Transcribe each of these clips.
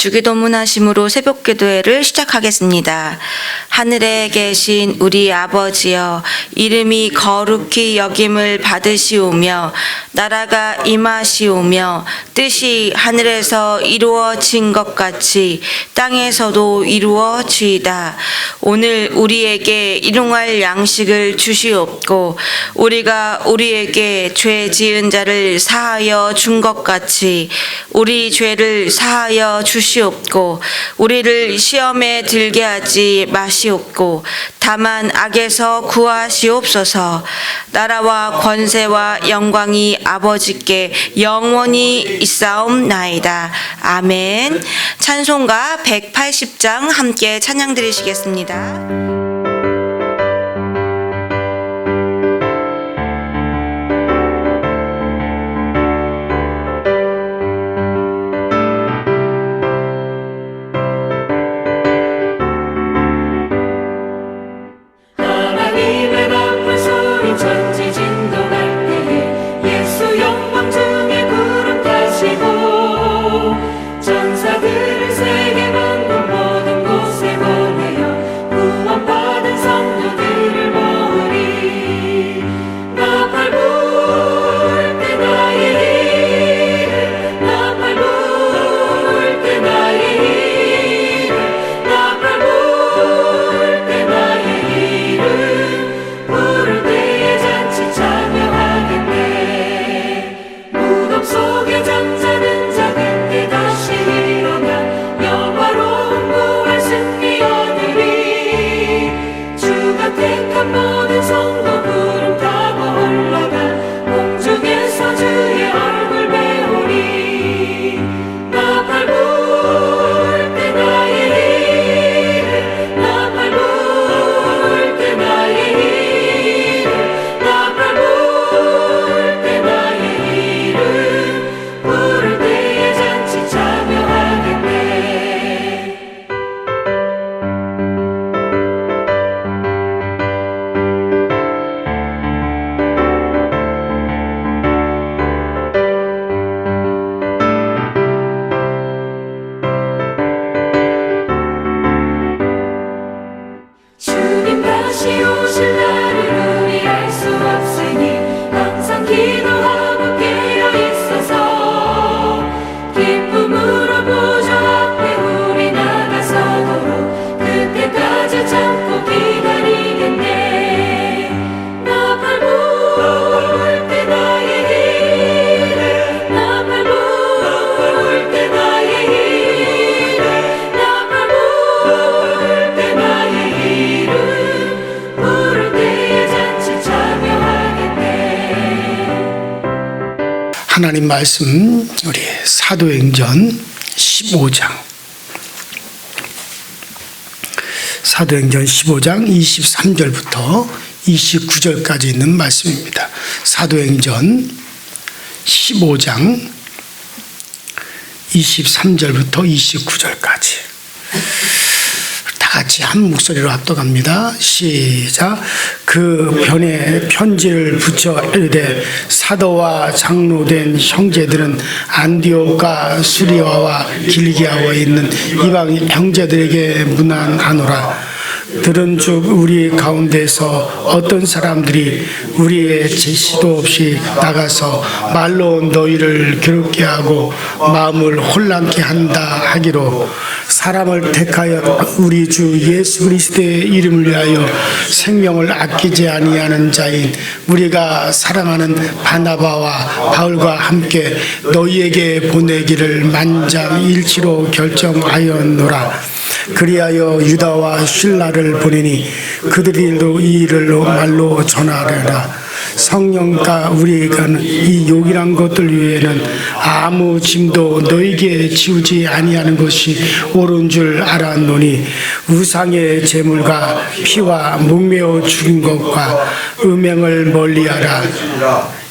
주기도문하심으로 새벽기도회를 시작하겠습니다. 하늘에 계신 우리 아버지여, 이름이 거룩히 여김을 받으시오며 나라가 임하시오며 뜻이 하늘에서 이루어진 것 같이 땅에서도 이루어지이다. 오늘 우리에게 일용할 양식을 주시옵고 우리가 우리에게 죄 지은 자를 사하여 준 것 같이 우리 죄를 사하여 주시옵고 우리를 시험에 들게 하지 마시옵고 다만 악에서 구하시옵소서. 나라와 권세와 영광이 아버지께 영원히 있사옵나이다. 아멘. 찬송가 180장 함께 찬양 드리시겠습니다. 하나님 말씀 우리 사도행전 15장 15장 23절부터 29절까지 있는 말씀입니다. 사도행전 15장 23절부터 29절까지 다 같이 한 목소리로 합독합니다. 시작. 그 변에 편지를 붙여 이르되 사도와 장로된 형제들은 안디옥과 수리아와 길기아에 있는 이방 형제들에게 문안하노라. 들은즉 우리 가운데서 어떤 사람들이 우리의 제시도 없이 나가서 말로 너희를 괴롭게 하고 마음을 혼란케 한다 하기로 사람을 택하여 우리 주 예수 그리스도의 이름을 위하여 생명을 아끼지 아니하는 자인 우리가 사랑하는 바나바와 바울과 함께 너희에게 보내기를 만장일치로 결정하였노라. 그리하여 유다와 실라를 보내니 그들도 이 일을 말로 전하려라. 성령과 우리가 이 욕이란 것들 위에는 아무 짐도 너에게 지우지 아니하는 것이 옳은 줄 알았노니 우상의 제물과 피와 목매어 죽인 것과 음행을 멀리하라.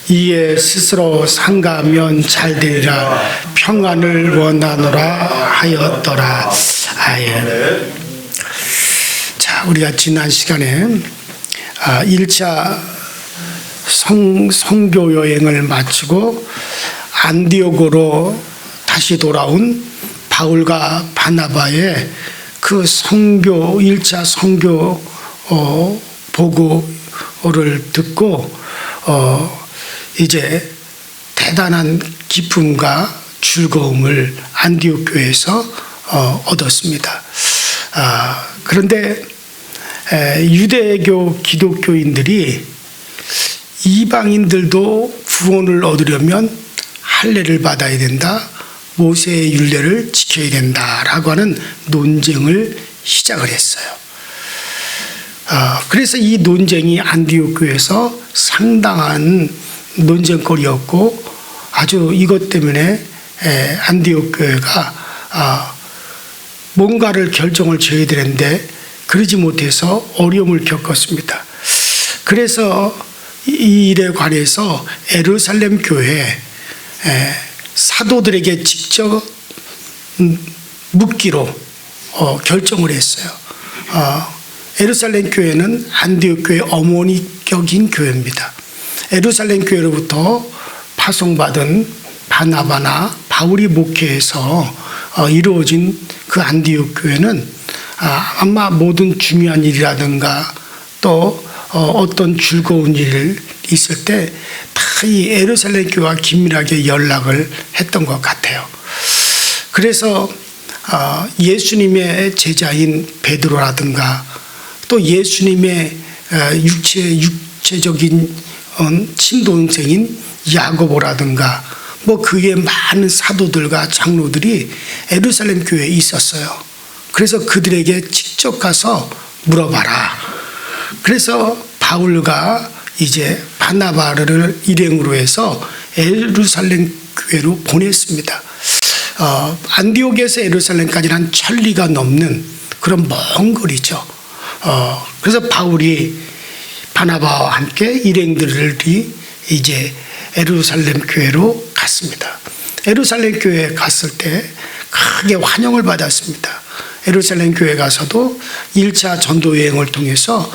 이에 스스로 상가하면 잘되리라. 평안을 원하노라 하였더라. 아멘. 자, 우리가 지난 시간에 1차 선교 여행을 마치고 안디옥으로 다시 돌아온 바울과 바나바의 그 선교 1차 선교 보고를 듣고 이제 대단한 기쁨과 즐거움을 안디옥 교회에서 얻었습니다. 그런데 유대교 기독교인들이 이방인들도 구원을 얻으려면 할례를 받아야 된다, 모세의 율례를 지켜야 된다라고 하는 논쟁을 시작을 했어요. 그래서 이 논쟁이 안디옥 교회에서 상당한 논쟁거리였고, 아주 이것 때문에 안디옥 교회가 뭔가를 결정을 지어야 되는데 그러지 못해서 어려움을 겪었습니다. 그래서 이 일에 관해서 예루살렘 교회 사도들에게 직접 묻기로 결정을 했어요. 예루살렘 교회는 안디옥 교회 어머니격인 교회입니다. 예루살렘 교회로부터 파송받은 바나바나 바울이 목회해서 이루어진 그 안디옥 교회는 아마 모든 중요한 일이라든가 또 어떤 즐거운 일 있을 때 다 이 예루살렘 교회와 긴밀하게 연락을 했던 것 같아요. 그래서 예수님의 제자인 베드로라든가 또 예수님의 육체적인 친동생인 야고보라든가 뭐 그의 많은 사도들과 장로들이 예루살렘 교회에 있었어요. 그래서 그들에게 직접 가서 물어봐라. 그래서 바울과 이제 바나바를 일행으로 해서 예루살렘 교회로 보냈습니다. 안디옥에서 예루살렘까지는 한 1000리가 넘는 그런 먼 거리죠. 그래서 바울이 바나바와 함께 일행들이 이제 예루살렘 교회로 갔습니다. 예루살렘 교회에 갔을 때 크게 환영을 받았습니다. 예루살렘 교회에 가서도 1차 전도 여행을 통해서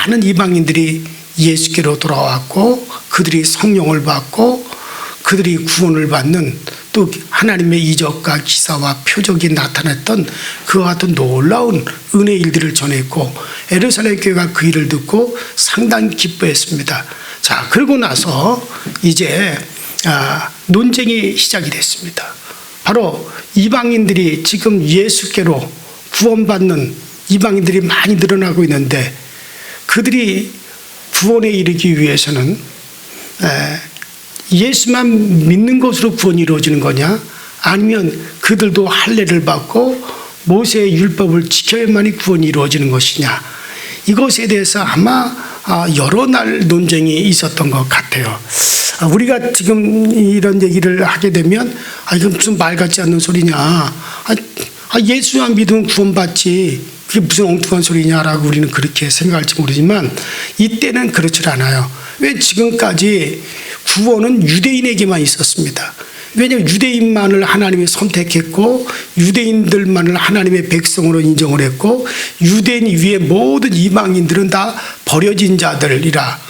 많은 이방인들이 예수께로 돌아왔고 그들이 성령을 받고 그들이 구원을 받는 또 하나님의 이적과 기사와 표적이 나타났던 그와 같은 놀라운 은혜의 일들을 전했고 예루살렘 교회가 그 일을 듣고 상당히 기뻐했습니다. 자, 그러고 나서 이제 논쟁이 시작이 됐습니다. 바로 이방인들이 지금 예수께로 구원받는 이방인들이 많이 늘어나고 있는데 그들이 구원에 이르기 위해서는 예수만 믿는 것으로 구원이 이루어지는 거냐, 아니면 그들도 할례를 받고 모세의 율법을 지켜야만이 구원이 이루어지는 것이냐, 이것에 대해서 아마 여러 날 논쟁이 있었던 것 같아요. 우리가 지금 이런 얘기를 하게 되면 이건 무슨 말 같지 않는 소리냐, 예수만 믿으면 구원받지, 그게 무슨 엉뚱한 소리냐라고 우리는 그렇게 생각할지 모르지만 이때는 그렇지 않아요. 왜 지금까지 구원은 유대인에게만 있었습니다. 왜냐하면 유대인만을 하나님이 선택했고 유대인들만을 하나님의 백성으로 인정을 했고 유대인 위에 모든 이방인들은 다 버려진 자들이라,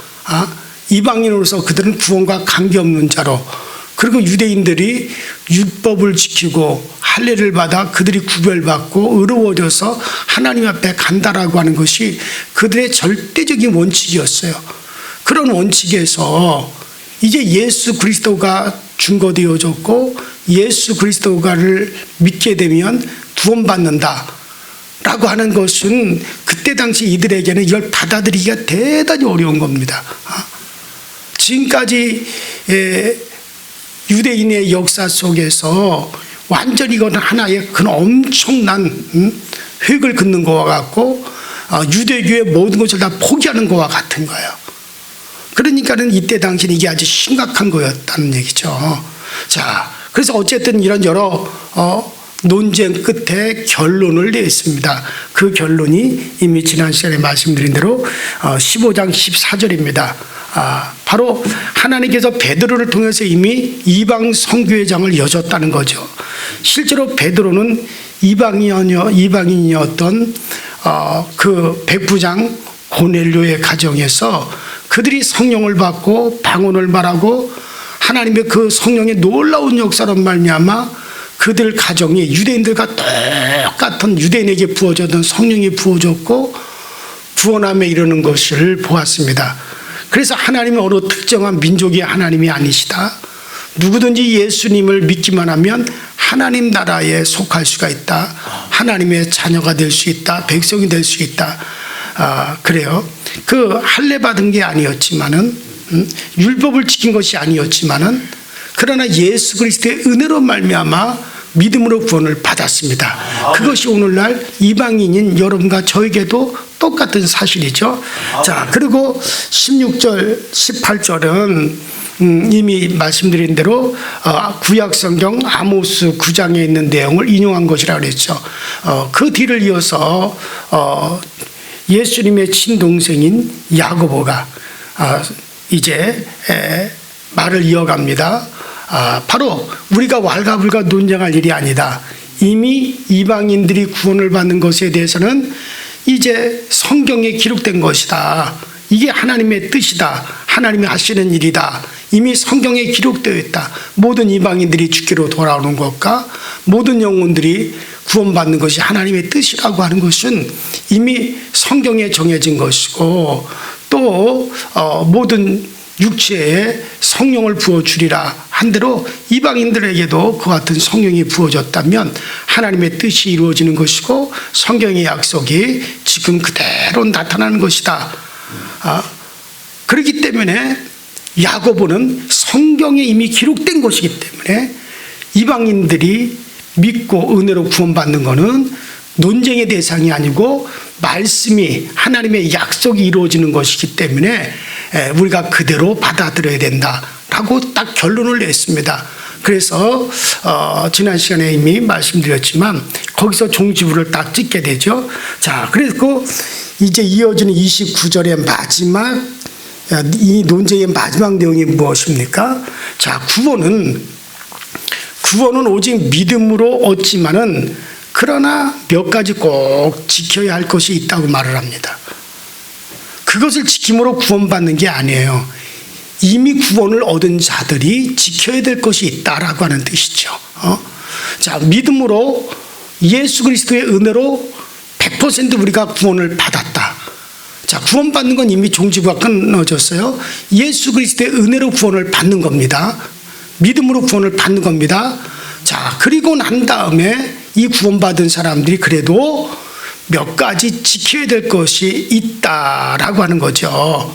이방인으로서 그들은 구원과 관계없는 자로, 그리고 유대인들이 율법을 지키고 할례를 받아 그들이 구별받고 의로워져서 하나님 앞에 간다라고 하는 것이 그들의 절대적인 원칙이었어요. 그런 원칙에서 이제 예수 그리스도가 증거되어졌고 예수 그리스도가를 믿게 되면 구원받는다 라고 하는 것은 그때 당시 이들에게는 이걸 받아들이기가 대단히 어려운 겁니다. 지금까지 유대인의 역사 속에서 완전히 이건 하나의 그 엄청난 획을 긋는 것과 같고 유대교의 모든 것을 다 포기하는 것과 같은 거예요. 그러니까는 이때 당시는 이게 아주 심각한 거였다는 얘기죠. 자, 그래서 어쨌든 이런 여러 논쟁 끝에 결론을 냈습니다. 그 결론이 이미 지난 시간에 말씀드린 대로 15장 14절입니다. 바로 하나님께서 베드로를 통해서 이미 이방 선교회장을 여셨다는 거죠. 실제로 베드로는 이방인이었던 그 백부장 고넬료의 가정에서 그들이 성령을 받고 방언을 말하고 하나님의 그 성령의 놀라운 역사로 말미암아 그들 가정이 유대인들과 똑같은 유대인에게 부어졌던 성령이 부어졌고 구원함에 이르는 것을 보았습니다. 그래서 하나님은 어느 특정한 민족의 하나님이 아니시다. 누구든지 예수님을 믿기만 하면 하나님 나라에 속할 수가 있다. 하나님의 자녀가 될 수 있다. 백성이 될 수 있다. 그래요. 그 할례 받은 게 아니었지만은 율법을 지킨 것이 아니었지만은 그러나 예수 그리스도의 은혜로 말미암아 믿음으로 구원을 받았습니다. 그것이 오늘날 이방인인 여러분과 저에게도 똑같은 사실이죠. 자, 그리고 16절, 18절은 이미 말씀드린 대로 구약 성경 아모스 9장에 있는 내용을 인용한 것이라고 그랬죠. 그 뒤를 이어서 예수님의 친동생인 야고보가 이제 말을 이어갑니다. 바로 우리가 왈가불가 논쟁할 일이 아니다. 이미 이방인들이 구원을 받는 것에 대해서는 이제 성경에 기록된 것이다. 이게 하나님의 뜻이다. 하나님이 하시는 일이다. 이미 성경에 기록되어 있다. 모든 이방인들이 주께로 돌아오는 것과 모든 영혼들이 구원받는 것이 하나님의 뜻이라고 하는 것은 이미 성경에 정해진 것이고 또 모든 육체에 성령을 부어주리라 한 대로 이방인들에게도 그 같은 성령이 부어졌다면 하나님의 뜻이 이루어지는 것이고 성경의 약속이 지금 그대로 나타나는 것이다. 그렇기 때문에 야고보는 성경에 이미 기록된 것이기 때문에 이방인들이 믿고 은혜로 구원받는 것은 논쟁의 대상이 아니고 말씀이 하나님의 약속이 이루어지는 것이기 때문에 우리가 그대로 받아들여야 된다라고 딱 결론을 냈습니다. 그래서 지난 시간에 이미 말씀드렸지만 거기서 종지부를 딱 찍게 되죠. 자, 그리고 이제 이어지는 29절의 마지막 이 논쟁의 마지막 내용이 무엇입니까? 자, 구원은 오직 믿음으로 얻지만은 그러나 몇 가지 꼭 지켜야 할 것이 있다고 말을 합니다. 그것을 지킴으로 구원받는 게 아니에요. 이미 구원을 얻은 자들이 지켜야 될 것이 있다라고 하는 뜻이죠. 자, 믿음으로 예수 그리스도의 은혜로 100% 우리가 구원을 받았다. 자, 구원받는 건 이미 종지부가 끊어졌어요. 예수 그리스도의 은혜로 구원을 받는 겁니다. 믿음으로 구원을 받는 겁니다. 자, 그리고 난 다음에 이 구원받은 사람들이 그래도 몇 가지 지켜야 될 것이 있다라고 하는 거죠.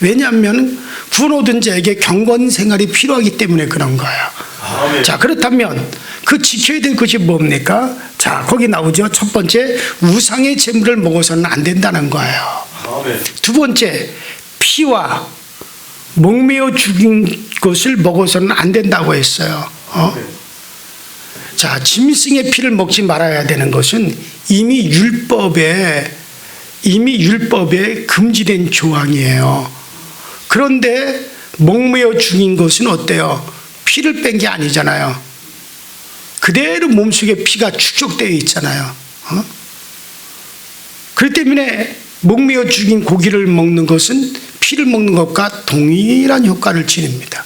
왜냐하면 구원 얻은 자에게 경건 생활이 필요하기 때문에 그런 거예요. 자, 그렇다면 그 지켜야 될 것이 뭡니까? 자, 거기 나오죠. 첫 번째, 우상의 재물을 먹어서는 안 된다는 거예요. 두 번째, 피와 목매어 죽인 것을 먹어서는 안 된다고 했어요. 자, 짐승의 피를 먹지 말아야 되는 것은 이미 율법에 금지된 조항이에요. 그런데 목매어 죽인 것은 어때요? 피를 뺀 게 아니잖아요. 그대로 몸속에 피가 축적되어 있잖아요. 그렇기 때문에 목매어 죽인 고기를 먹는 것은 피를 먹는 것과 동일한 효과를 지닙니다.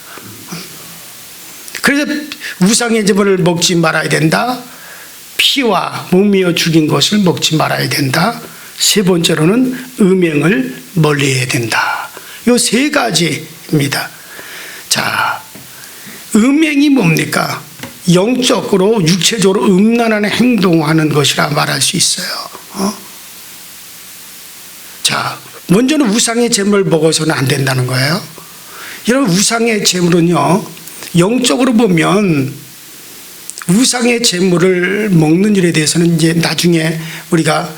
그래서 우상의 제물을 먹지 말아야 된다. 피와 목매어 죽인 것을 먹지 말아야 된다. 세 번째로는 음행을 멀리해야 된다. 이 세 가지입니다. 자, 음행이 뭡니까? 영적으로 육체적으로 음란한 행동하는 것이라 말할 수 있어요. 자, 먼저는 우상의 제물을 먹어서는 안 된다는 거예요. 여러분, 우상의 제물은요, 영적으로 보면 우상의 제물을 먹는 일에 대해서는 이제 나중에 우리가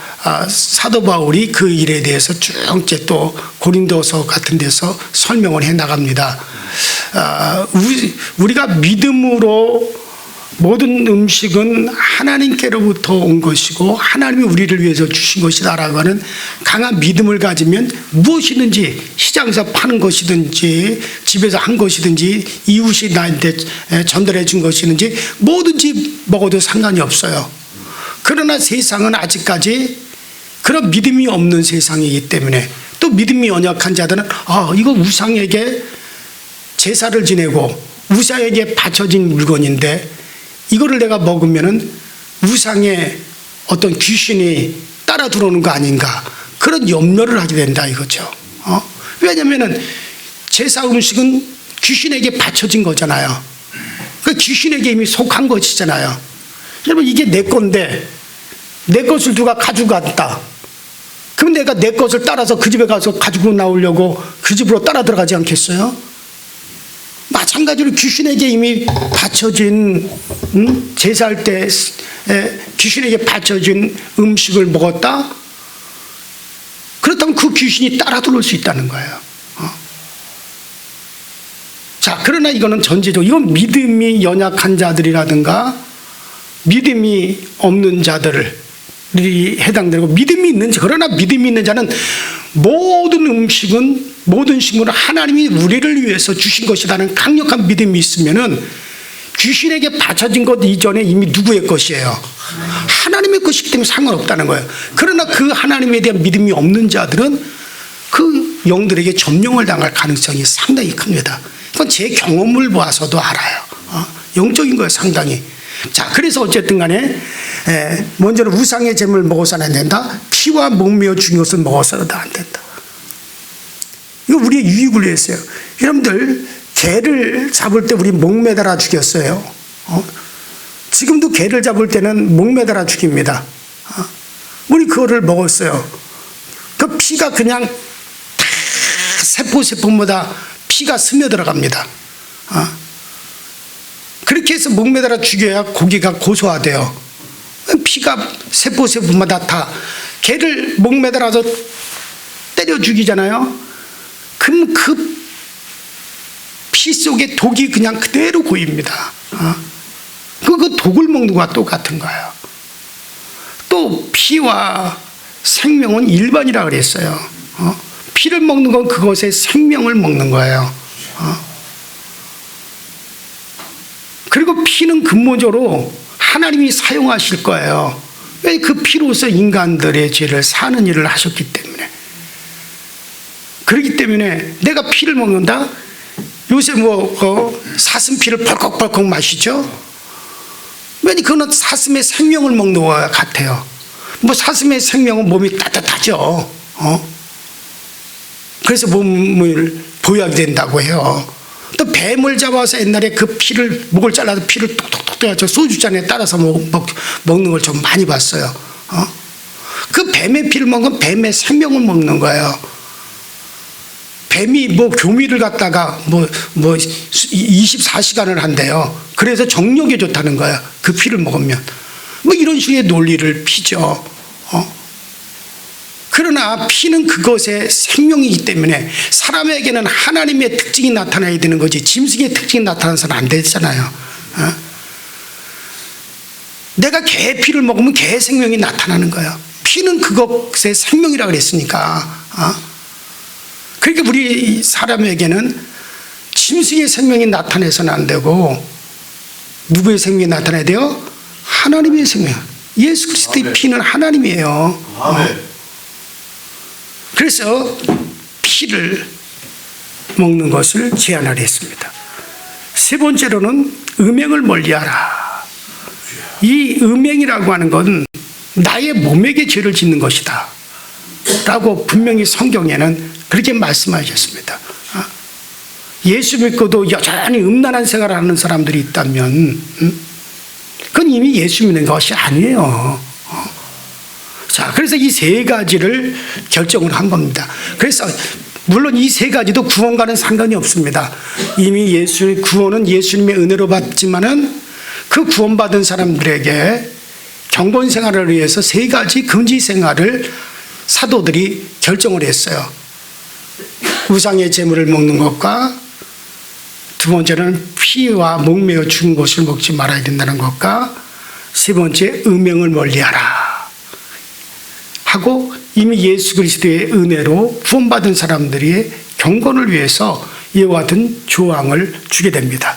사도 바울이 그 일에 대해서 쭉 이제 또 고린도서 같은 데서 설명을 해 나갑니다. 우리가 믿음으로 모든 음식은 하나님께로부터 온 것이고 하나님이 우리를 위해서 주신 것이다라고 하는 강한 믿음을 가지면 무엇이든지 시장에서 파는 것이든지 집에서 한 것이든지 이웃이 나한테 전달해 준 것이든지 뭐든지 먹어도 상관이 없어요. 그러나 세상은 아직까지 그런 믿음이 없는 세상이기 때문에 또 믿음이 연약한 자들은 이거 우상에게 제사를 지내고 우상에게 바쳐진 물건인데 이거를 내가 먹으면은 우상의 어떤 귀신이 따라 들어오는 거 아닌가, 그런 염려를 하게 된다 이거죠. 왜냐면은 제사 음식은 귀신에게 바쳐진 거잖아요. 그 귀신에게 이미 속한 것이잖아요. 여러분, 이게 내 건데 내 것을 누가 가져갔다. 그럼 내가 내 것을 따라서 그 집에 가서 가지고 나오려고 그 집으로 따라 들어가지 않겠어요? 마찬가지로 귀신에게 이미 바쳐진 제사할 때 귀신에게 바쳐진 음식을 먹었다? 그렇다면 그 귀신이 따라 들어올 수 있다는 거예요. 자, 그러나 이거는 전제적으로, 이건 믿음이 연약한 자들이라든가 믿음이 없는 자들이 해당되고, 믿음이 있는 자, 그러나 믿음이 있는 자는 모든 식물은 하나님이 우리를 위해서 주신 것이라는 강력한 믿음이 있으면은 귀신에게 바쳐진 것 이전에 이미 누구의 것이에요? 하나님의 것이기 때문에 상관없다는 거예요. 그러나 그 하나님에 대한 믿음이 없는 자들은 그 영들에게 점령을 당할 가능성이 상당히 큽니다. 이건 제 경험을 보아서도 알아요. 영적인 거예요, 상당히. 자, 그래서 어쨌든 간에 먼저는 우상의 제물을 먹어서는 안 된다. 피와 목매어 죽인 것을 먹어서는 안 된다. 이거 우리의 유익을 위해서요. 여러분들, 개를 잡을 때 우리 목매달아 죽였어요. 지금도 개를 잡을 때는 목매달아 죽입니다. 우리 그거를 먹었어요. 그 피가 그냥 다 세포마다 피가 스며들어갑니다. 그렇게 해서 목매달아 죽여야 고기가 고소하대요. 피가 세포마다 다. 개를 목매달아서 때려 죽이잖아요. 그럼 그 피 속에 독이 그냥 그대로 고입니다. 그 독을 먹는 것과 똑같은 거예요. 또 피와 생명은 일반이라 그랬어요. 피를 먹는 건 그것의 생명을 먹는 거예요. 그리고 피는 근본적으로 하나님이 사용하실 거예요. 왜? 그 피로서 인간들의 죄를 사는 일을 하셨기 때문에. 그렇기 때문에 내가 피를 먹는다? 요새 사슴피를 벌컥벌컥 마시죠? 왜냐면 그거는 사슴의 생명을 먹는 것 같아요. 사슴의 생명은 몸이 따뜻하죠. 그래서 몸을 보호하게 된다고 해요. 또 뱀을 잡아서 옛날에 그 피를, 목을 잘라서 피를 톡톡톡 떠서 소주잔에 따라서 먹는 걸 좀 많이 봤어요. 그 뱀의 피를 먹으면 뱀의 생명을 먹는 거예요. 뱀이 교미를 갖다가 24시간을 한대요. 그래서 정력에 좋다는 거야. 그 피를 먹으면. 이런 식의 논리를 피죠. 그러나 피는 그것의 생명이기 때문에 사람에게는 하나님의 특징이 나타나야 되는 거지, 짐승의 특징이 나타나서는 안 되잖아요. 내가 개의 피를 먹으면 개의 생명이 나타나는 거예요. 피는 그것의 생명이라고 그랬으니까. 그러니까 우리 사람에게는 짐승의 생명이 나타내서는 안 되고, 누구의 생명이 나타나야 돼요? 하나님의 생명. 예수 그리스도의 피는 하나님이에요. 그래서 피를 먹는 것을 제한하려 했습니다. 세 번째로는 음행을 멀리하라. 이 음행이라고 하는 건 나의 몸에게 죄를 짓는 것이다 라고 분명히 성경에는 그렇게 말씀하셨습니다. 예수 믿고도 여전히 음란한 생활을 하는 사람들이 있다면 그건 이미 예수 믿는 것이 아니에요. 자, 그래서 이 세 가지를 결정을 한 겁니다. 그래서 물론 이 세 가지도 구원과는 상관이 없습니다. 이미 구원은 예수님의 은혜로 받지만은 그 구원받은 사람들에게 경건 생활을 위해서 세 가지 금지 생활을 사도들이 결정을 했어요. 우상의 제물을 먹는 것과, 두 번째는 피와 목매어 죽은 것을 먹지 말아야 된다는 것과, 세 번째 음행을 멀리하라 하고, 이미 예수 그리스도의 은혜로 구원받은 사람들이 경건을 위해서 이와 같은 조항을 주게 됩니다.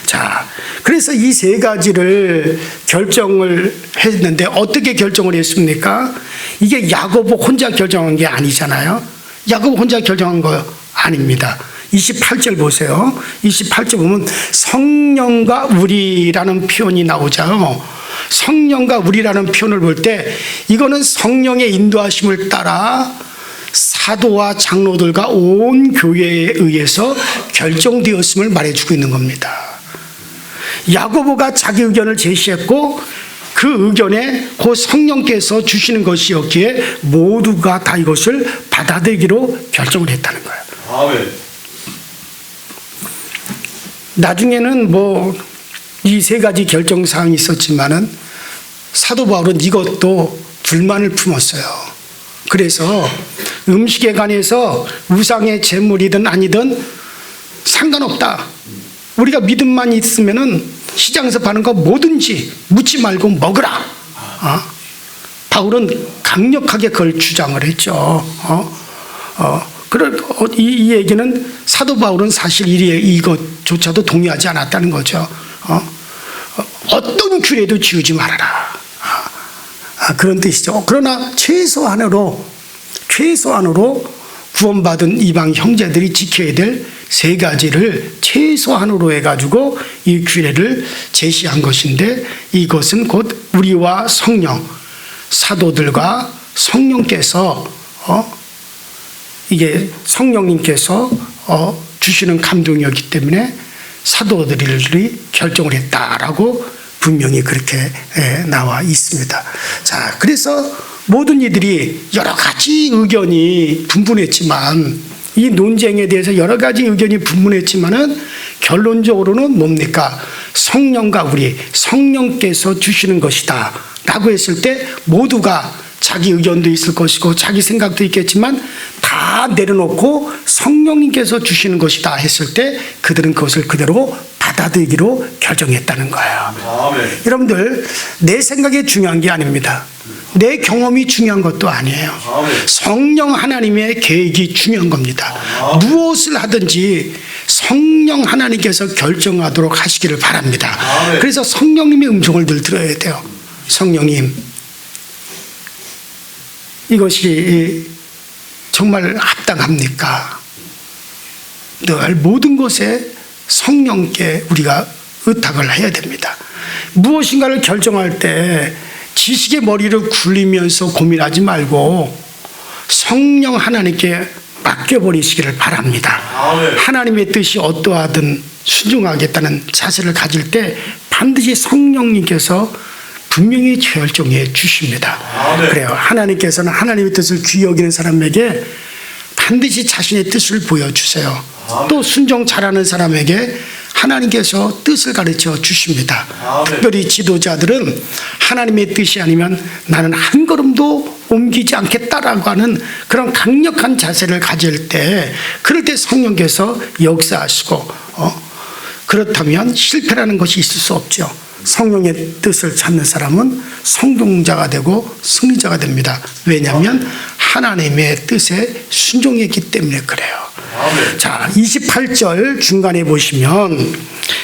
자, 그래서 이 세 가지를 결정을 했는데 어떻게 결정을 했습니까? 이게 야고보 혼자 결정한 게 아니잖아요. 야고보 혼자 결정한 거 아닙니다. 28절 보세요. 28절 보면 성령과 우리라는 표현이 나오죠. 성령과 우리라는 표현을 볼 때 이거는 성령의 인도하심을 따라 사도와 장로들과 온 교회에 의해서 결정되었음을 말해주고 있는 겁니다. 야고보가 자기 의견을 제시했고 그 의견에 그 성령께서 주시는 것이었기에 모두가 다 이것을 받아들이기로 결정을 했다는 거예요. 아멘. 나중에는 뭐 이 세 가지 결정사항이 있었지만은 사도 바울은 이것도 불만을 품었어요. 그래서 음식에 관해서 우상의 제물이든 아니든 상관없다. 우리가 믿음만 있으면은 시장에서 파는 거 뭐든지 묻지 말고 먹으라. 바울은 강력하게 그걸 주장을 했죠. 이 얘기는 사도 바울은 사실 이것조차도 동의하지 않았다는 거죠. 어떤 규례도 지우지 말아라. 그런 뜻이죠. 그러나 최소한으로 구원받은 이방 형제들이 지켜야 될 세 가지를 최소한으로 해가지고 이 규례를 제시한 것인데 이것은 곧 우리와 성령, 사도들과 성령께서 이게 성령님께서 주시는 감동이었기 때문에 사도들이 결정을 했다라고 분명히 그렇게 나와 있습니다. 자, 그래서 모든 이들이 여러 가지 의견이 분분했지만 이 논쟁에 대해서 여러 가지 의견이 분분했지만은 결론적으로는 뭡니까? 성령과 우리, 성령께서 주시는 것이다 라고 했을 때 모두가 자기 의견도 있을 것이고 자기 생각도 있겠지만 다 내려놓고 성령님께서 주시는 것이다 했을 때 그들은 그것을 그대로 받아들이기로 결정했다는 거예요. 아멘. 여러분들, 내 생각이 중요한 게 아닙니다. 내 경험이 중요한 것도 아니에요. 아멘. 성령 하나님의 계획이 중요한 겁니다. 무엇을 하든지 성령 하나님께서 결정하도록 하시기를 바랍니다. 아멘. 그래서 성령님의 음성을 늘 들어야 돼요. 성령님, 이것이 정말 합당합니까? 늘 모든 것에 성령께 우리가 의탁을 해야 됩니다. 무엇인가를 결정할 때 지식의 머리를 굴리면서 고민하지 말고 성령 하나님께 맡겨버리시기를 바랍니다. 아멘. 하나님의 뜻이 어떠하든 순종하겠다는 자세를 가질 때 반드시 성령님께서 분명히 결정해 주십니다. 아멘. 그래요. 하나님께서는 하나님의 뜻을 귀히 여기는 사람에게 반드시 자신의 뜻을 보여주세요. 아멘. 또 순종 잘하는 사람에게 하나님께서 뜻을 가르쳐 주십니다. 아멘. 특별히 지도자들은 하나님의 뜻이 아니면 나는 한 걸음도 옮기지 않겠다라고 하는 그런 강력한 자세를 가질 때, 그럴 때 성령께서 역사하시고 그렇다면 실패라는 것이 있을 수 없죠. 성령의 뜻을 찾는 사람은 성공자가 되고 승리자가 됩니다. 왜냐하면 하나님의 뜻에 순종했기 때문에 그래요. 아멘. 자, 28절 중간에 보시면,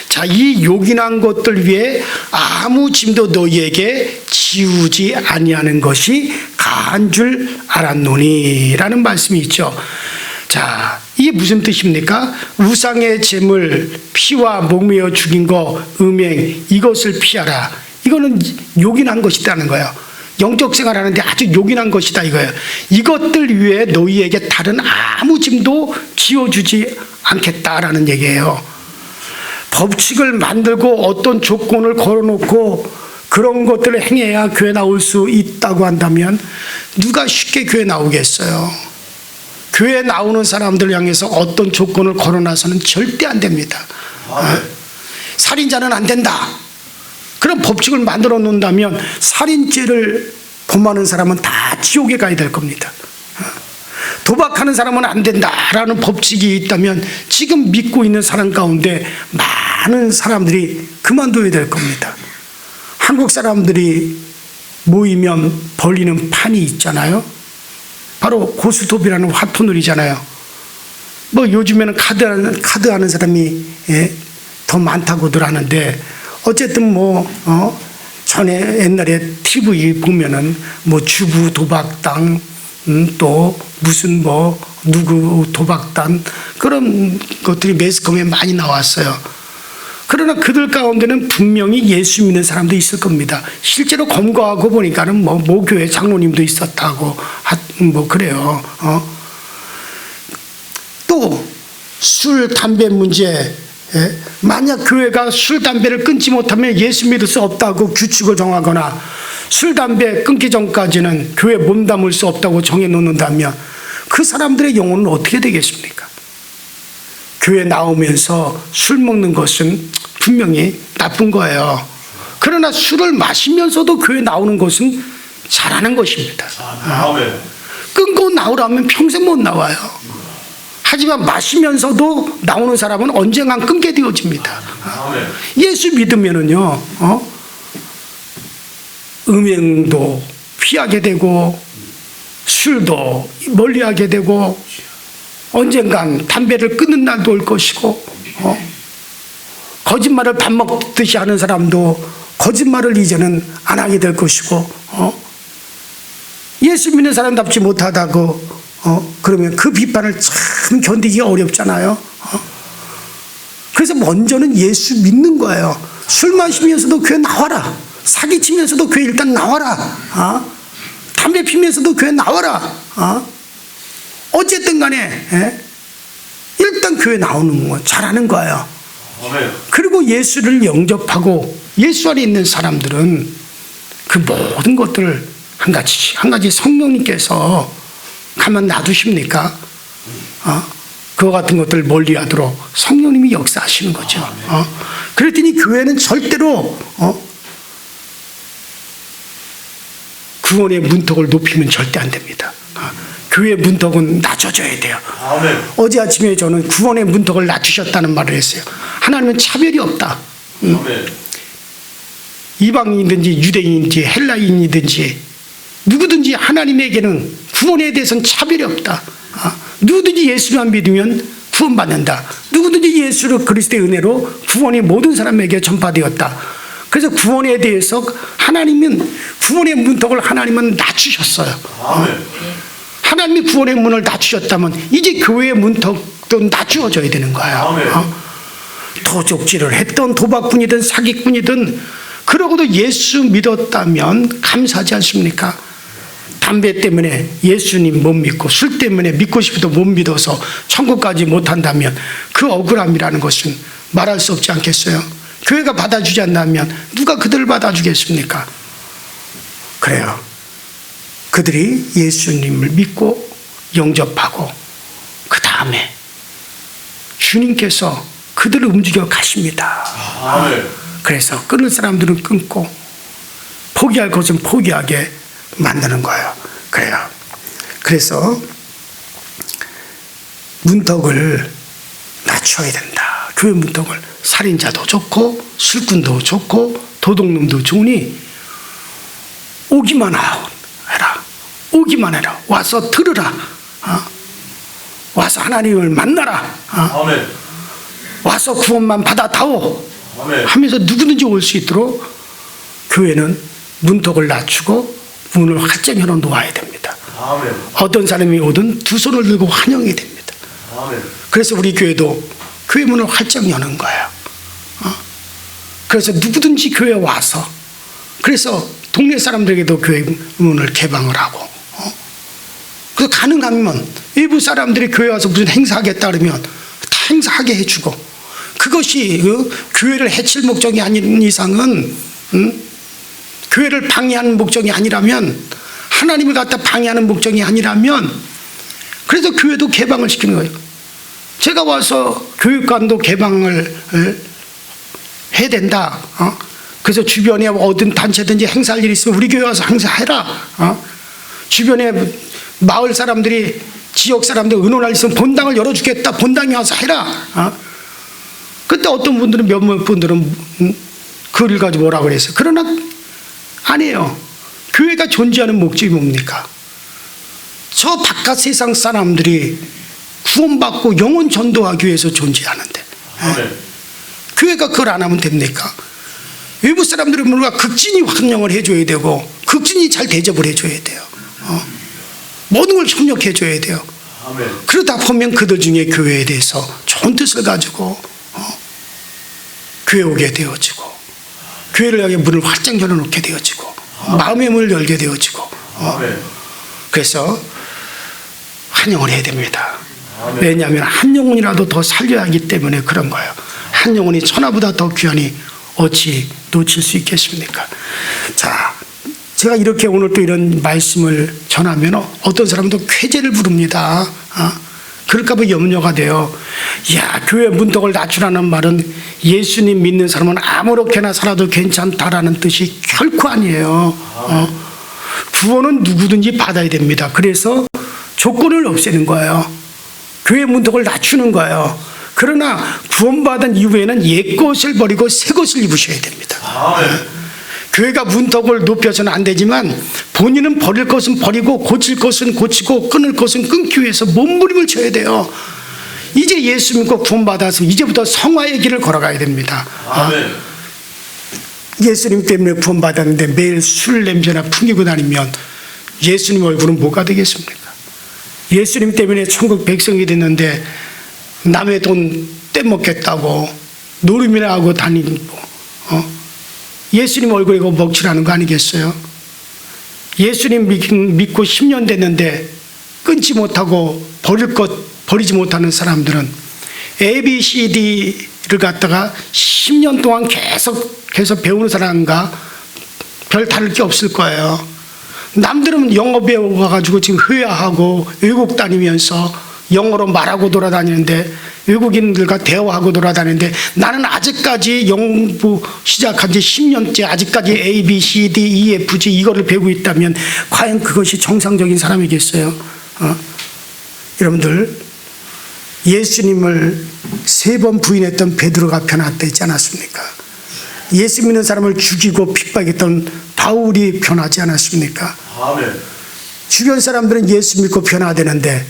자, 이 요긴한 것들 위에 아무 짐도 너희에게 지우지 아니하는 것이 가한 줄 알았노니라는 말씀이 있죠. 자, 이게 무슨 뜻입니까? 우상의 제물, 피와 목매어 죽인 거, 음행, 이것을 피하라. 이거는 요긴한 것이라는 거예요. 영적 생활하는데 아주 요긴한 것이다 이거예요. 이것들 위에 너희에게 다른 아무 짐도 지어주지 않겠다라는 얘기예요. 법칙을 만들고 어떤 조건을 걸어놓고 그런 것들을 행해야 교회 나올 수 있다고 한다면 누가 쉽게 교회 나오겠어요? 교회 나오는 사람들 향해서 어떤 조건을 걸어놔서는 절대 안 됩니다. 살인자는 안 된다. 그런 법칙을 만들어 놓는다면 살인죄를 범하는 사람은 다 지옥에 가야 될 겁니다. 도박하는 사람은 안 된다라는 법칙이 있다면 지금 믿고 있는 사람 가운데 많은 사람들이 그만둬야 될 겁니다. 한국 사람들이 모이면 벌리는 판이 있잖아요. 바로 고스톱이라는 화토놀이잖아요. 뭐 요즘에는 카드 하는 사람이 더 많다고들 하는데, 어쨌든 전에 옛날에 TV 보면은 뭐 주부 도박당, 또 무슨 뭐 누구 도박단 그런 것들이 매스컴에 많이 나왔어요. 그러나 그들 가운데는 분명히 예수 믿는 사람도 있을 겁니다. 실제로 검거하고 보니까는 뭐 모교회 장로님도 있었다고 뭐 그래요. 또 술, 담배 문제. 만약 교회가 술, 담배를 끊지 못하면 예수 믿을 수 없다고 규칙을 정하거나 술, 담배 끊기 전까지는 교회에 몸담을 수 없다고 정해놓는다면 그 사람들의 영혼은 어떻게 되겠습니까? 교회 나오면서 술 먹는 것은 분명히 나쁜 거예요. 그러나 술을 마시면서도 교회 나오는 것은 잘하는 것입니다. 끊고 나오라면 평생 못 나와요. 하지만 마시면서도 나오는 사람은 언젠간 끊게 되어집니다. 예수 믿으면은요, 음행도 피하게 되고 술도 멀리하게 되고 언젠간 담배를 끊는 날도 올 것이고 거짓말을 밥 먹듯이 하는 사람도 거짓말을 이제는 안 하게 될 것이고 예수 믿는 사람답지 못하다고 그러면 그 비판을 참 견디기가 어렵잖아요. 그래서 먼저는 예수 믿는 거예요. 술 마시면서도 교회 나와라. 사기치면서도 교회 일단 나와라. 담배 피면서도 교회 나와라. 어쨌든 간에 일단 교회 나오는 거 잘하는 거예요. 그리고 예수를 영접하고 예수 안에 있는 사람들은 그 모든 것들을 한 가지 성령님께서 가만 놔두십니까? 그와 같은 것들을 멀리하도록 성령님이 역사하시는 거죠. 그랬더니 교회는 절대로 구원의 문턱을 높이면 절대 안 됩니다. 교회의 문턱은 낮춰져야 돼요. 아멘. 어제 아침에 저는 구원의 문턱을 낮추셨다는 말을 했어요. 하나님은 차별이 없다. 이방인이든지 유대인이든지 헬라인이든지 누구든지 하나님에게는 구원에 대해서는 차별이 없다. 누구든지 예수만 믿으면 구원받는다. 누구든지 예수를 그리스도의 은혜로 구원이 모든 사람에게 전파되었다. 그래서 구원에 대해서 하나님은 구원의 문턱을 하나님은 낮추셨어요. 하나님이 구원의 문을 낮추셨다면 이제 교회의 문턱도 낮추어져야 되는 거예요. 도적질을 했던 도박꾼이든 사기꾼이든 그러고도 예수 믿었다면 감사하지 않습니까? 담배 때문에 예수님 못 믿고 술 때문에 믿고 싶어도 못 믿어서 천국까지 못한다면 그 억울함이라는 것은 말할 수 없지 않겠어요? 교회가 받아주지 않는다면 누가 그들을 받아주겠습니까? 그래요. 그들이 예수님을 믿고 영접하고 그 다음에 주님께서 그들을 움직여 가십니다. 그래서 끊을 사람들은 끊고 포기할 것은 포기하게 만드는 거예요. 그래요. 그래서 문턱을 낮춰야 된다. 교회 문턱을. 살인자도 좋고 술꾼도 좋고 도둑놈도 좋으니 오기만 해라. 오기만 해라. 와서 들으라. 와서 하나님을 만나라. 와서 구원만 받아다오. 하면서 누구든지 올 수 있도록 교회는 문턱을 낮추고 문을 활짝 열어놓아야 됩니다. 어떤 사람이 오든 두 손을 들고 환영해야 됩니다. 그래서 우리 교회도 교회 문을 활짝 여는 거예요. 그래서 누구든지 교회에 와서 그래서 동네 사람들에게도 교회 문을 개방을 하고 그래서 가능하면 일부 사람들이 교회 와서 무슨 행사하겠다 그러면 다 행사하게 해주고 그것이 교회를 해칠 목적이 아닌 이상은 교회를 방해하는 목적이 아니라면 하나님을 갖다 방해하는 목적이 아니라면 그래서 교회도 개방을 시키는 거예요. 제가 와서 교육관도 개방을 해야 된다. 그래서 주변에 어떤 단체든지 행사할 일이 있으면 우리 교회 와서 행사해라. 주변에 마을 사람들이 지역 사람들 의논할 일 있으면 본당을 열어주겠다. 본당에 와서 해라. 그때 어떤 분들은 몇몇 분들은 그를 가지고 뭐라 그랬어요. 그러나 아니에요. 교회가 존재하는 목적이 뭡니까? 저 바깥 세상 사람들이 구원받고 영혼 전도하기 위해서 존재하는데 교회가 그걸 안 하면 됩니까? 외부 사람들은 뭔가 극진히 환영을 해줘야 되고 극진히 잘 대접을 해줘야 돼요. 모든 걸 협력해 줘야 돼요. 아멘. 그러다 보면 그들 중에 교회에 대해서 좋은 뜻을 가지고 교회 오게 되어지고 교회를 향해 문을 활짝 열어놓게 되어지고 마음의 문을 열게 되어지고 아멘. 그래서 환영을 해야 됩니다. 아멘. 왜냐하면 한 영혼이라도 더 살려야 하기 때문에 그런 거예요. 한 영혼이 천하보다 더 귀하니 어찌 놓칠 수 있겠습니까? 자, 제가 이렇게 오늘 또 이런 말씀을 전하면 어떤 사람은 또 쾌재를 부릅니다. 그럴까봐 염려가 돼요. 야, 교회 문턱을 낮추라는 말은 예수님 믿는 사람은 아무렇게나 살아도 괜찮다라는 뜻이 결코 아니에요. 구원은 누구든지 받아야 됩니다. 그래서 조건을 없애는 거예요. 교회 문턱을 낮추는 거예요. 그러나 구원받은 이후에는 옛 것을 버리고 새 것을 입으셔야 됩니다. 아멘. 교회가 문턱을 높여서는 안 되지만 본인은 버릴 것은 버리고 고칠 것은 고치고 끊을 것은 끊기 위해서 몸부림을 쳐야 돼요. 이제 예수 믿고 구원받아서 이제부터 성화의 길을 걸어가야 됩니다. 아멘. 예수님 때문에 구원받았는데 매일 술 냄새나 풍기고 다니면 예수님 얼굴은 뭐가 되겠습니까? 예수님 때문에 천국 백성이 됐는데 남의 돈 떼먹겠다고 노름이나 하고 다니고 예수님 얼굴에 먹칠하는 거 아니겠어요? 예수님 믿고 10년 됐는데 끊지 못하고 버리지 못하는 사람들은 ABCD를 갖다가 10년 동안 계속해서 배우는 사람과 별 다를 게 없을 거예요. 남들은 영어 배워가지고 지금 회화하고 외국 다니면서 영어로 말하고 돌아다니는데 외국인들과 대화하고 돌아다니는데 나는 아직까지 영부 시작한 지 10년째 아직까지 A, B, C, D, E, F, G 이거를 배우고 있다면 과연 그것이 정상적인 사람이겠어요? 여러분들 예수님을 3번 부인했던 베드로가 변화되지 있지 않았습니까? 예수 믿는 사람을 죽이고 핍박했던 바울이 변하지 않았습니까? 아멘. 주변 사람들은 예수 믿고 변화되는데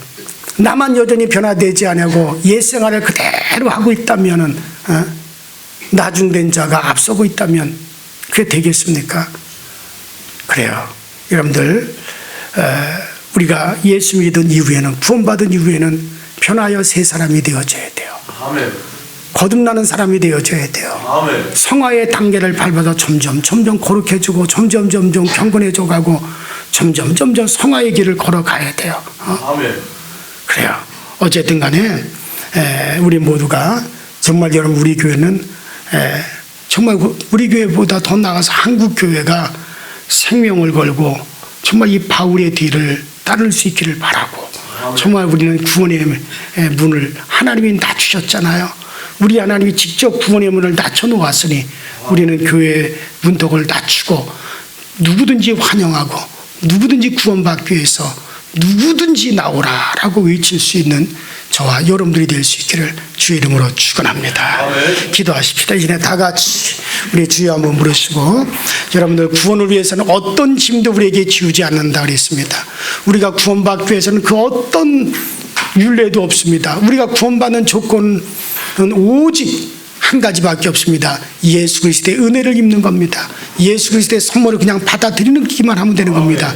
나만 여전히 변화되지 않냐고 옛 생활을 그대로 하고 있다면 나중된 자가 앞서고 있다면 그게 되겠습니까? 그래요. 여러분들 우리가 예수 믿은 이후에는 구원받은 이후에는 변하여 새 사람이 되어져야 돼요. 아멘. 거듭나는 사람이 되어져야 돼요. 아멘. 성화의 단계를 밟아서 점점 거룩해지고 점점 경건해져 가고 점점 성화의 길을 걸어가야 돼요. 아멘. 그래요. 어쨌든 간에 우리 모두가 정말 여러분 우리 교회는 정말 우리 교회보다 더 나아가서 한국 교회가 생명을 걸고 정말 이 바울의 뒤를 따를 수 있기를 바라고 정말 우리는 구원의 문을 하나님이 낮추셨잖아요. 우리 하나님이 직접 구원의 문을 낮춰놓았으니 우리는 교회의 문턱을 낮추고 누구든지 환영하고 누구든지 구원받기 위해서 누구든지 나오라라고 외칠 수 있는 저와 여러분들이 될 수 있기를 주의 이름으로 축원합니다. 기도하십시다. 이제 다 같이 우리 주여 한번 부르시고 여러분들 구원을 위해서는 어떤 짐도 우리에게 지우지 않는다 그랬습니다. 우리가 구원받기 위해서는 그 어떤 율례도 없습니다. 우리가 구원받는 조건은 오직 한 가지밖에 없습니다. 예수 그리스도의 은혜를 입는 겁니다. 예수 그리스도의 선물을 그냥 받아들이기만 하면 되는 겁니다.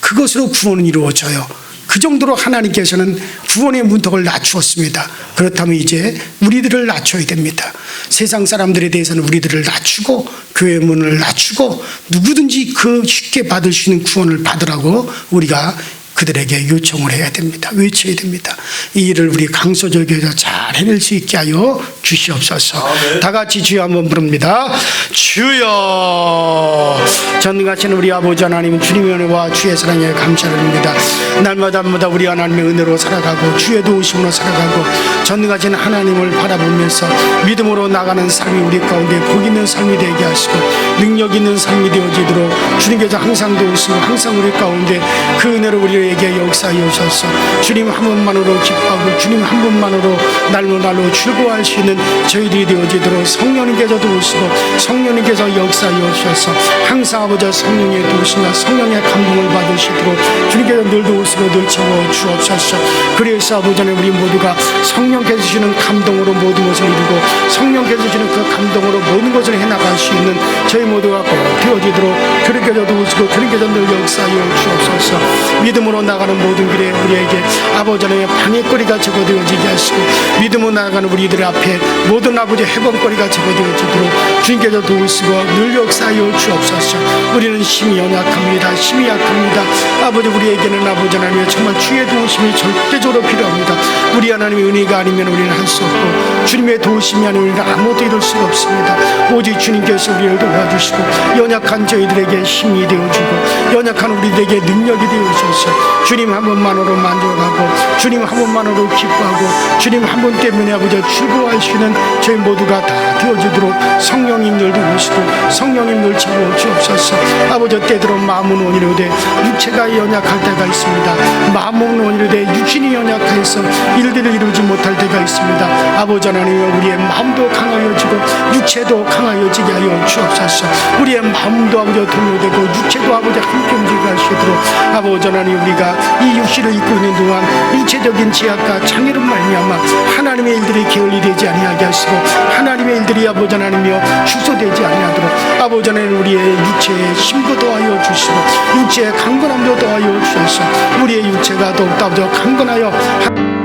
그것으로 구원은 이루어져요. 그 정도로 하나님께서는 구원의 문턱을 낮추었습니다. 그렇다면 이제 우리들을 낮춰야 됩니다. 세상 사람들에 대해서는 우리들을 낮추고 교회 문을 낮추고 누구든지 그 쉽게 받을 수 있는 구원을 받으라고 우리가 그들에게 요청을 해야 됩니다. 외쳐야 됩니다. 이 일을 우리 강서절교에서 잘 해낼 수 있게 하여 주시옵소서. 아멘. 다 같이 주여 한번 부릅니다. 주여. 전능하신 우리 아버지 하나님 주님의 은혜와 주의 사랑에 감사드립니다. 날마다 우리 하나님의 은혜로 살아가고 주의 도우심으로 살아가고 전능하신 하나님을 바라보면서 믿음으로 나가는 삶이 우리 가운데 복 있는 삶이 되게 하시고 능력 있는 삶이 되어지도록 주님께서 항상 도우시고 항상 우리 가운데 그 은혜로 우리에게 역사하여 주셔서 주님 한 분만으로 기뻐하고 주님 한 분만으로 날로 즐거워할 수 있는 저희들이 되어지도록 성령님께서 도우시고 성령님께서 역사하여 주셔서 항상 아버지 성령의 도우심과 성령의 감동을 받으시도록 주님께서 늘 도우시고 늘 채워 주옵소서. 그래서 아버지는 우리 모두가 성령께서 주시는 감동으로 모든 것을 이루고 성령께서 주시는 그 감동으로 모든 것을 해나갈 수 있는 저희 모두가 꼭 되어지도록 그렇게 도우시고 주시고 그런 게늘 역사하여 주옵소서. 믿음으로 나가는 모든 길에 우리에게 아버지 하나님의 방해거리가 제거되어지게 하시고 믿음으로 나가는 우리들 앞에 모든 아버지 해방거리가 제거되어지도록 주님께서 도우시고 늘 역사하여 주옵소서. 우리는 힘이 연약합니다. 힘이 약합니다. 아버지 우리에게는 아버지 하나님의 정말 주의 도우심이 절대적으로 필요합니다. 우리 하나님의 은혜가 아니면 우리는 할 수 없고 주님의 도우심이 아니면 우리는 아무것도 이룰 수가 없습니다. 오직 주님께서 우리를 도와주시고 연약한 저희들에게 힘이 되어주고 연약한 우리들에게 능력이 되어주셔서 주님 한 분만으로 만족하고 주님 한 분만으로 기뻐하고 주님 한 분 때문에 아버지 즐거워하시는 저희 모두가 다 되어지도록 성령님 늘 도우시고 성령님 늘 채워 주옵소서. 아버지 때들은 마음은 원이로되 육체가 연약할 때가 있습니다. 마음은 원이로되 육신이 연약해서 일들을 이루지 못할 때가 있습니다. 아버지 하나님 우리의 마음도 강하여지고 육체도 강하여지게 하여 주옵소서. 우리의 마음도 아버지 동요되고 육체도 아버지 함께 움직이게 하시도록 아버지 하나님 우리가 이 육신을 입고 있는 동안 육체적인 제약과 장애로 말미암아 하나님의 일들이 게을리 되지 아니하게 하시고 하나님의 일들이 아버지 하나님이여 축소되지 아니하도록 아버지 하나님 우리의 육체에 힘도 더하여 주시고 육체의 강건함도 더하여 주셔서 우리의 육체가 더욱더 아버지 강건하여